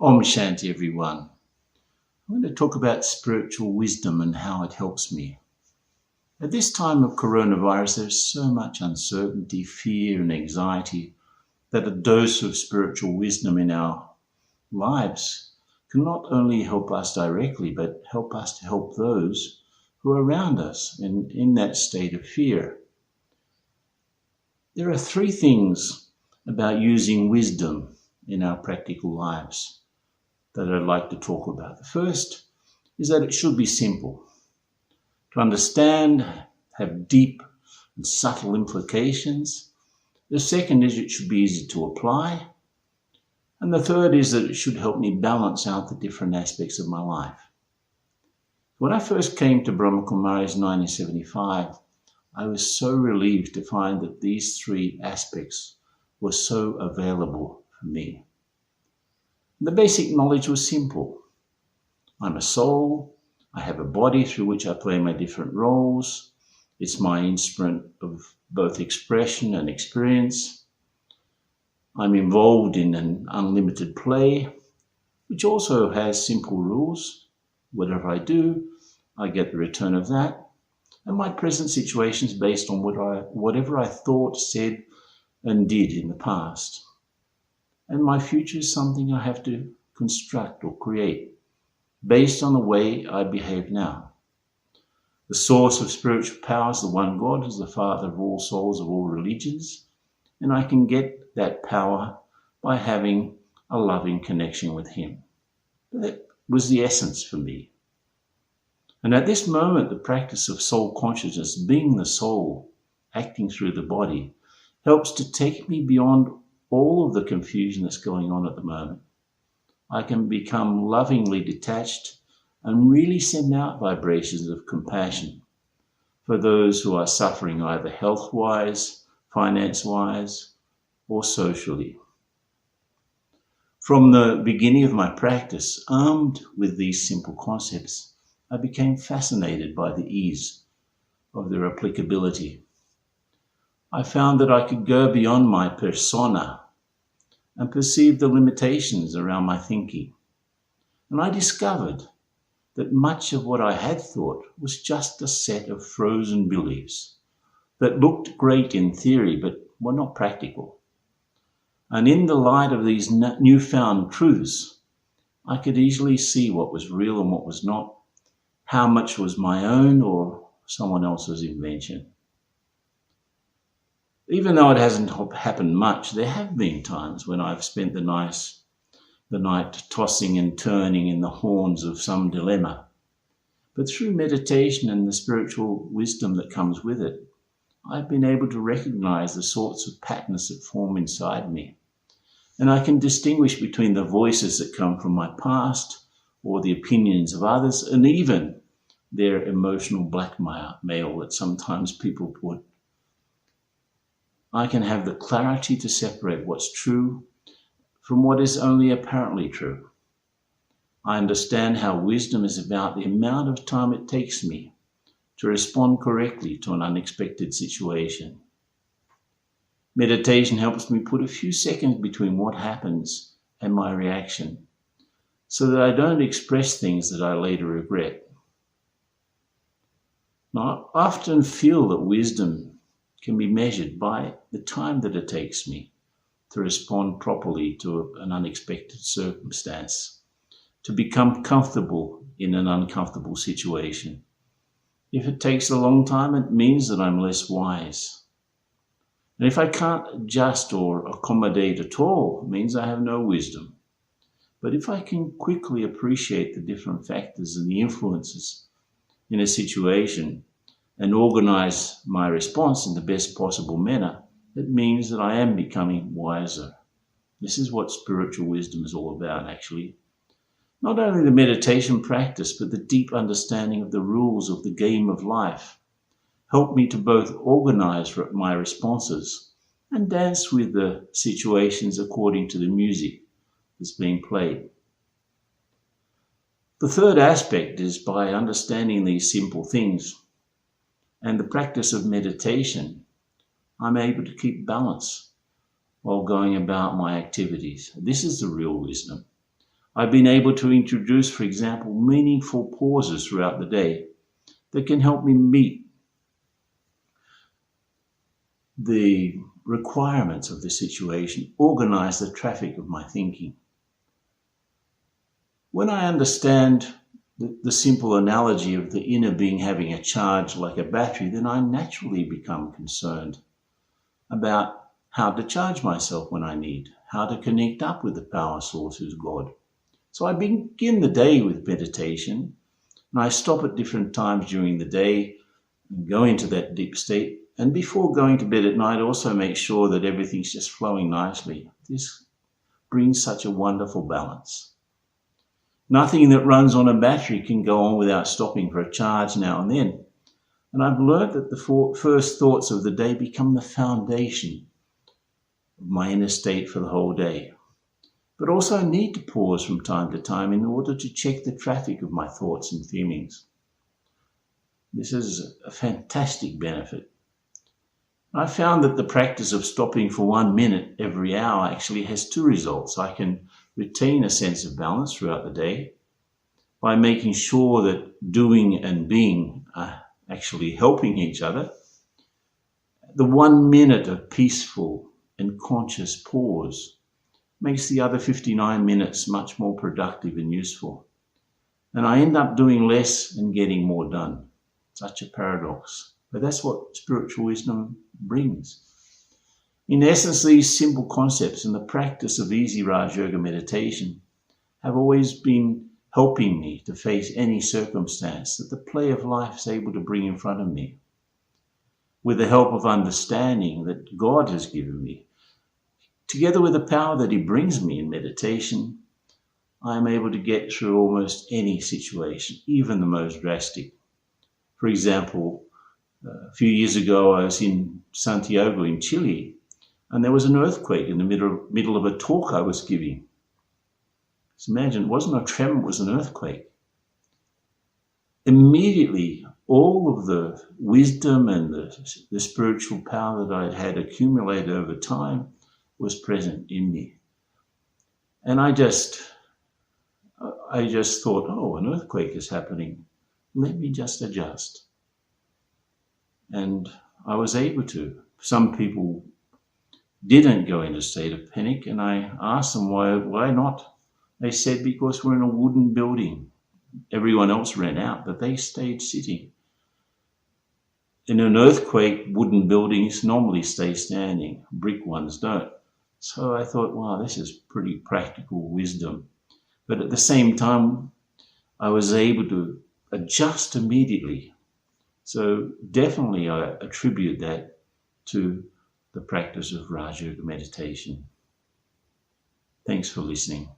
Om Shanti, everyone. I'm going to talk about spiritual wisdom and how it helps me. At this time of coronavirus, there's so much uncertainty, fear, and anxiety that a dose of spiritual wisdom in our lives can not only help us directly, but help us to help those who are around us in that state of fear. There are three things about using wisdom in our practical lives that I'd like to talk about. The first is that it should be simple. To understand, have deep and subtle implications. The second is it should be easy to apply. And the third is that it should help me balance out the different aspects of my life. When I first came to Brahma Kumaris in 1975, I was so relieved to find that these three aspects were so available for me. The basic knowledge was simple. I'm a soul. I have a body through which I play my different roles. It's my instrument of both expression and experience. I'm involved in an unlimited play, which also has simple rules. Whatever I do, I get the return of that. And my present situation is based on whatever I thought, said, and did in the past. And my future is something I have to construct or create based on the way I behave now. The source of spiritual power is the one God, who's the Father of all souls of all religions, and I can get that power by having a loving connection with Him. That was the essence for me. And at this moment, the practice of soul consciousness, being the soul, acting through the body, helps to take me beyond all of the confusion that's going on at the moment. I can become lovingly detached and really send out vibrations of compassion for those who are suffering either health-wise, finance-wise, or socially. From the beginning of my practice, armed with these simple concepts, I became fascinated by the ease of their applicability. I found that I could go beyond my persona and perceive the limitations around my thinking. And I discovered that much of what I had thought was just a set of frozen beliefs that looked great in theory but were not practical. And in the light of these newfound truths, I could easily see what was real and what was not, how much was my own or someone else's invention. Even though it hasn't happened much, there have been times when I've spent the night tossing and turning in the horns of some dilemma. But through meditation and the spiritual wisdom that comes with it, I've been able to recognize the sorts of patterns that form inside me. And I can distinguish between the voices that come from my past or the opinions of others and even their emotional blackmail that sometimes people put. I can have the clarity to separate what's true from what is only apparently true. I understand how wisdom is about the amount of time it takes me to respond correctly to an unexpected situation. Meditation helps me put a few seconds between what happens and my reaction so that I don't express things that I later regret. Now, I often feel that wisdom can be measured by the time that it takes me to respond properly to an unexpected circumstance, to become comfortable in an uncomfortable situation. If it takes a long time, it means that I'm less wise. And if I can't adjust or accommodate at all, it means I have no wisdom. But if I can quickly appreciate the different factors and the influences in a situation and organize my response in the best possible manner, it means that I am becoming wiser. This is what spiritual wisdom is all about, actually. Not only the meditation practice, but the deep understanding of the rules of the game of life help me to both organize my responses and dance with the situations according to the music that's being played. The third aspect is by understanding these simple things and the practice of meditation, I'm able to keep balance while going about my activities. This is the real wisdom. I've been able to introduce, for example, meaningful pauses throughout the day that can help me meet the requirements of the situation, organize the traffic of my thinking. When I understand the simple analogy of the inner being having a charge like a battery, then I naturally become concerned about how to charge myself when I need, how to connect up with the power source who's God. So I begin the day with meditation, and I stop at different times during the day and go into that deep state. And before going to bed at night, also make sure that everything's just flowing nicely. This brings such a wonderful balance. Nothing that runs on a battery can go on without stopping for a charge now and then. And I've learned that the first thoughts of the day become the foundation of my inner state for the whole day. But also I need to pause from time to time in order to check the traffic of my thoughts and feelings. This is a fantastic benefit. I found that the practice of stopping for 1 minute every hour actually has two results. I can retain a sense of balance throughout the day by making sure that doing and being are actually helping each other. The 1 minute of peaceful and conscious pause makes the other 59 minutes much more productive and useful. And I end up doing less and getting more done. Such a paradox. But that's what spiritual wisdom brings. In essence, these simple concepts and the practice of easy Raj Yoga meditation have always been helping me to face any circumstance that the play of life is able to bring in front of me. With the help of understanding that God has given me, together with the power that He brings me in meditation, I am able to get through almost any situation, even the most drastic. For example, a few years ago, I was in Santiago in Chile, and there was an earthquake in the middle of a talk I was giving. Just imagine, it wasn't a tremor, it was an earthquake. Immediately, all of the wisdom and the spiritual power that I had accumulated over time was present in me. And I just thought, oh, an earthquake is happening. Let me just adjust. And I was able to. Some people didn't go into a state of panic, and I asked them why not. They said because we're in a wooden building. Everyone else ran out, but they stayed sitting. In an earthquake, wooden buildings normally stay standing. Brick ones don't. So I thought, wow, this is pretty practical wisdom. But at the same time, I was able to adjust immediately. So definitely I attribute that to the practice of Raj Yoga meditation. Thanks for listening.